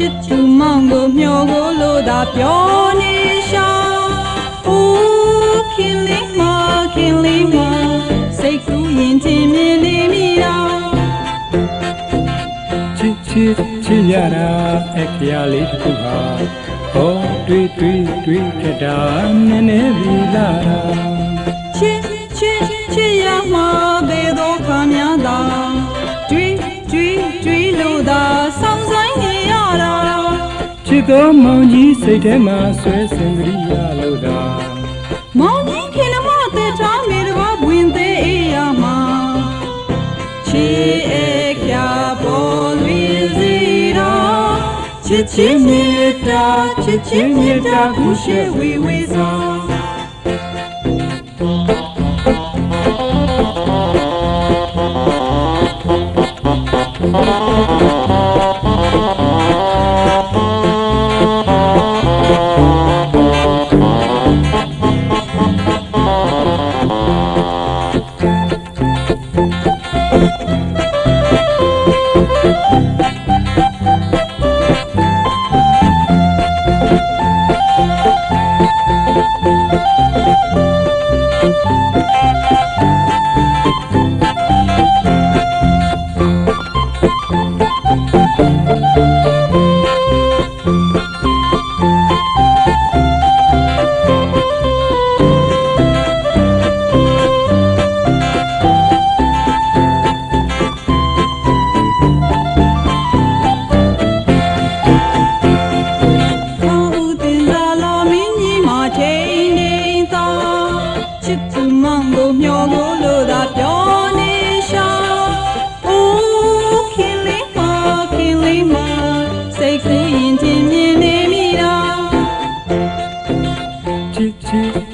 ချစ်သူမောင်ကိုမျောကိုလို့သာပြောနေရှာအိုးခင်လေးမစိတ်ကူးရင်ချင်းမြင်နေမိတာချစ်ရတာအခရာလေးတစ်ခုဟာဟောတွေ့ခဲ့တာနည်းနည်းပြီလာတာချစ်ရမှာဘယ်တော့ခါများသာတွေ့လို့သာစောင့်ဆိုင်နေရတာချစ်တော်မောင်ကြီးစိတ်ထဲမှာဆွဲစင်ကြရလို့သာမောင်ကြီးခင်မတဲ့ချားမေတဘာဝင်သေးအေးရမှာချစ်အခရာပေါ်လွင်စီတော့ချစ်မေတ္တာကူရှိဝေဆောင်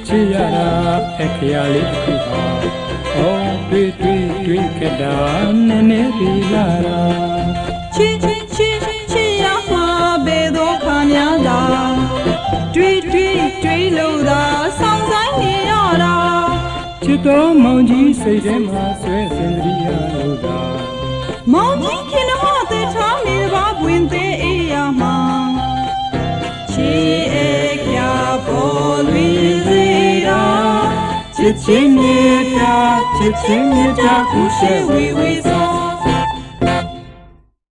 ချစ်ရတာအခရာလေးတစ်ခုဟာဟောတွေ့ခဲ့တာနည်းနည်းပြီလာတာချစ်ရမှာဘယ်တော့ခါများသာတွေ့လို့သာစောင့်ဆိုင်နေရတာချစ်တော်မောင်ကြီးစိတ်ထဲမှာဆွဲစင်ကြရလို့သာမောင်ကြီးခင်မတဲ့ချားမေဘာဝင်သေးအေးရမှာချစ်အခရာပေါ်လွင်စေတော့ချစ်မေတ္တာကူရှိဝေဆောင်